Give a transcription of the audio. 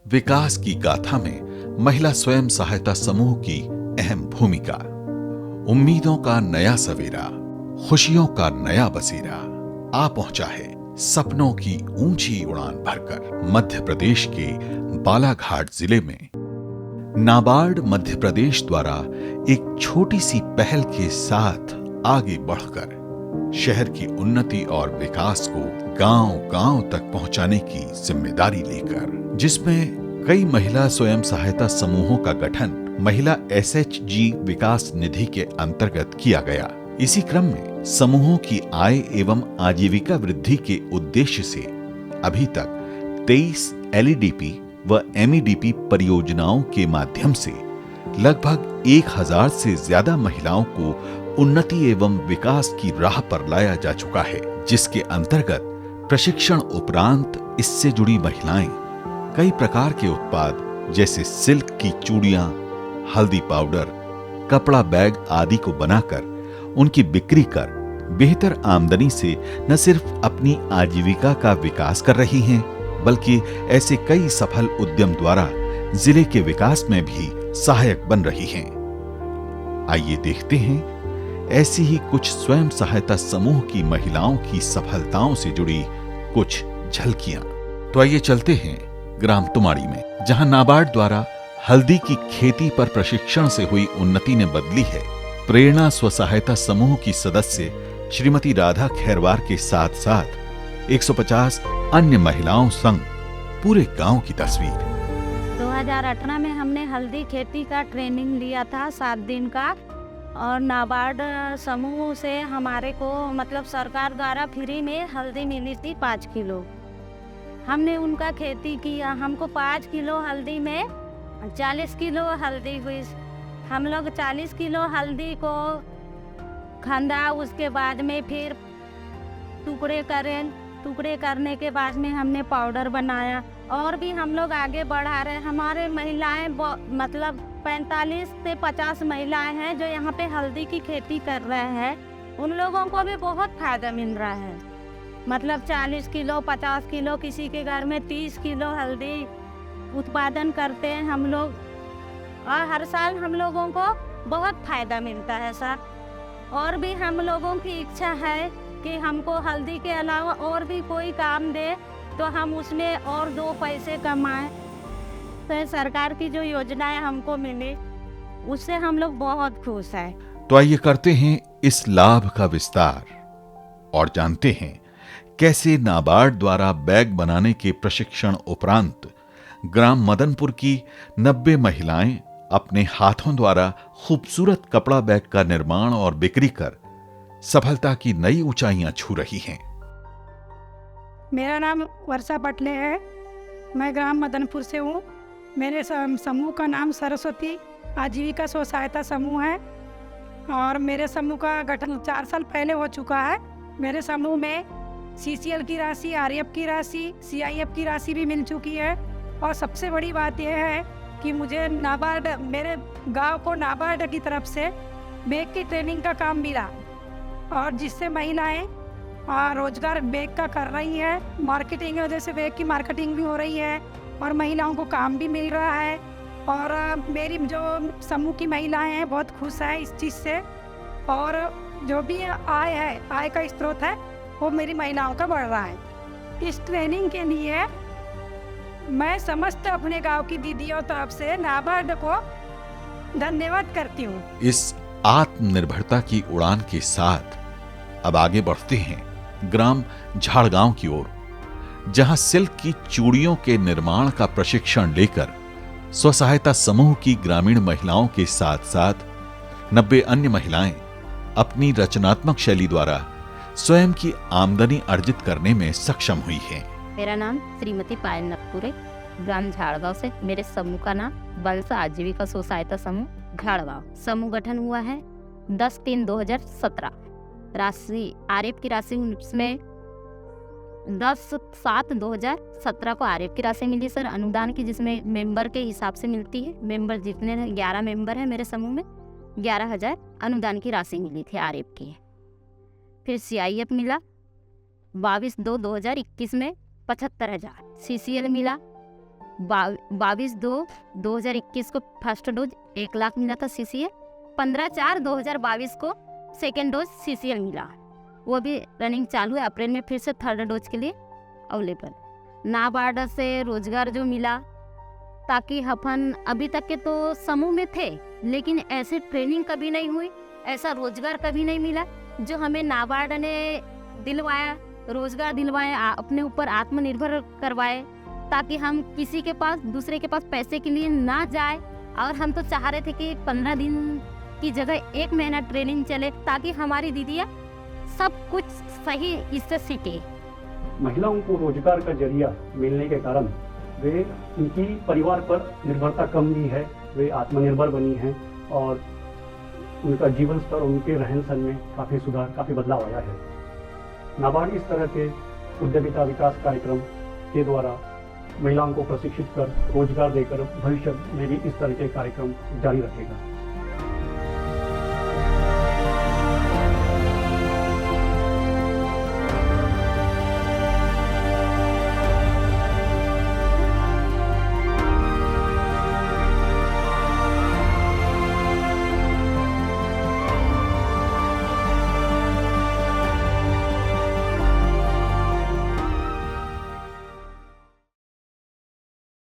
विकास की गाथा में महिला स्वयं सहायता समूह की अहम भूमिका। उम्मीदों का नया सवेरा, खुशियों का नया बसेरा आ पहुंचा है सपनों की ऊंची उड़ान भरकर। मध्य प्रदेश के बालाघाट जिले में नाबार्ड मध्य प्रदेश द्वारा एक छोटी सी पहल के साथ आगे बढ़कर शहर की उन्नति और विकास को गांव-गांव तक पहुंचाने की जिम्मेदारी लेकर, जिसमें कई महिला स्वयं सहायता समूहों का गठन महिला SHG विकास निधि के अंतर्गत किया गया। इसी क्रम में समूहों की आय एवं आजीविका वृद्धि के उद्देश्य से अभी तक 23 LEDP व MEDP परियोजनाओं के माध्यम से लगभग 1000 से ज्यादा महिलाओं को उन्नति एवं विकास की राह पर लाया जा चुका है, जिसके अंतर्गत प्रशिक्षण उपरांत इससे जुड़ी महिलाएं कई प्रकार के उत्पाद जैसे सिल्क की चूड़ियां, हल्दी पाउडर, कपड़ा बैग आदि को बनाकर उनकी बिक्री कर बेहतर आमदनी से न सिर्फ अपनी आजीविका का विकास कर रही हैं, बल्कि ऐसे कई सफल उद्यम द्वारा जिले के विकास में भी सहायक बन रही हैं। आइए देखते हैं ऐसी ही कुछ स्वयं सहायता समूह की महिलाओं की सफलताओं से जुड़ी कुछ झलकियां। तो आइए चलते हैं ग्राम तुमाड़ी में, जहां नाबार्ड द्वारा हल्दी की खेती पर प्रशिक्षण से हुई उन्नति ने बदली है प्रेरणा स्व सहायता समूह की सदस्य श्रीमती राधा खैरवार के साथ साथ 150 अन्य महिलाओं संग पूरे गांव की तस्वीर। 2018 में हमने हल्दी खेती का ट्रेनिंग लिया था 7 दिन का, और नाबार्ड समूह से हमारे को मतलब सरकार द्वारा फ्री में हल्दी मिली थी 5 किलो। हमने उनका खेती किया, हमको 5 किलो हल्दी में 40 किलो हल्दी हुई। हम लोग 40 किलो हल्दी को खंदा, उसके बाद में फिर टुकड़े करने के बाद में हमने पाउडर बनाया, और भी हम लोग आगे बढ़ा रहे हैं। हमारे महिलाएं मतलब 45 से 50 महिलाएं हैं जो यहाँ पे हल्दी की खेती कर रहे हैं। उन लोगों को भी बहुत फायदा मिल रहा है, मतलब 40 किलो 50 किलो, किसी के घर में 30 किलो हल्दी उत्पादन करते हैं हम लोग, और हर साल हम लोगों को बहुत फायदा मिलता है सर। और भी हम लोगों की इच्छा है कि हमको हल्दी के अलावा और भी कोई काम दे तो हम उसमें और 2 पैसे कमाएं। तो सरकार की जो योजनाएं हमको मिली उससे हम लोग बहुत खुश हैं। तो आइए करते हैं इस लाभ का विस्तार और जानते हैं कैसे नाबार्ड द्वारा बैग बनाने के प्रशिक्षण उपरांत ग्राम मदनपुर की 90 महिलाएं अपने हाथों द्वारा खूबसूरत कपड़ा बैग का निर्माण और बिक्री कर सफलता की नई ऊंचाइयां छू रही हैं। मेरा नाम वर्षा पटले है, मैं ग्राम मदनपुर से हूँ। मेरे समूह का नाम सरस्वती आजीविका स्व सहायता समूह है, और मेरे समूह का गठन 4 साल पहले हो चुका है। मेरे समूह में CCL की राशि, RF की राशि, CIF की राशि भी मिल चुकी है। और सबसे बड़ी बात यह है कि मुझे नाबार्ड, मेरे गांव को नाबार्ड की तरफ से बैग की ट्रेनिंग का काम मिला, और जिससे महिलाएं रोजगार बैग का कर रही है। मार्केटिंग की वजह से बैग की मार्केटिंग भी हो रही है और महिलाओं को काम भी मिल रहा है। और मेरी जो समूह की महिलाएं हैं बहुत खुश है इस चीज़ से, और जो भी आय है, आय का स्रोत है, वो मेरी महिलाओं का बढ़ रहा है। इस ट्रेनिंग के लिए मैं समस्त अपने गांव की दीदियों तरफ से नाबार्ड को धन्यवाद करती हूँ। इस आत्मनिर्भरता की उड़ान के साथ अब आगे बढ़ते हैं ग्राम झाड़गांव की ओर, जहां सिल्क की चूड़ियों के निर्माण का प्रशिक्षण लेकर स्व सहायता समूह की ग्रामीण महिलाओं के साथ साथ 90 अन्य महिलाएं अपनी रचनात्मक शैली द्वारा स्वयं की आमदनी अर्जित करने में सक्षम हुई हैं। मेरा नाम श्रीमती पायल नकपुरे, ग्राम झाड़गांव से। मेरे समूह का नाम वंश आजीविका स्व सहायता समूह झाड़गांव। समूह गठन हुआ है 10/3/2017। राशि RF की राशि उसमें 10/7/2017 को RF की राशि मिली सर, अनुदान की, जिसमें मेंबर के हिसाब से मिलती है। मेंबर जितने 11 मेंबर हैं मेरे समूह में, 11,000 अनुदान की राशि मिली थी RF की। फिर CIF मिला 22/2/2021 में 75,000। CCL मिला 22/2/2021 को फर्स्ट डोज 1 लाख मिला था CCL। 15/4/2022 को सेकेंड डोज CCL मिला, वो भी रनिंग चालू है। अप्रैल में फिर से थर्ड डोज के लिए अवेलेबल। नाबार्ड से रोजगार जो मिला, ताकि अपन अभी तक के तो समूह में थे लेकिन ऐसे ट्रेनिंग कभी नहीं हुई, ऐसा रोजगार कभी नहीं मिला जो हमें नाबार्ड ने दिलवाया, रोजगार दिलवाया, अपने ऊपर आत्मनिर्भर करवाए, ताकि हम किसी के पास, दूसरे के पास पैसे के लिए ना जाए। और हम तो चाह रहे थे कि 15 दिन की जगह 1 महीना ट्रेनिंग चले, ताकि हमारी दीदियाँ सब कुछ सही इससे सीखे। महिलाओं को रोजगार का जरिया मिलने के कारण वे उनकी परिवार पर निर्भरता कम हुई है, वे आत्मनिर्भर बनी हैं और उनका जीवन स्तर, उनके रहन सहन में काफ़ी सुधार, काफ़ी बदलाव आया है। नाबार्ड इस तरह के उद्यमिता विकास कार्यक्रम के द्वारा महिलाओं को प्रशिक्षित कर रोजगार देकर भविष्य में भी इस तरह के कार्यक्रम जारी रखेगा।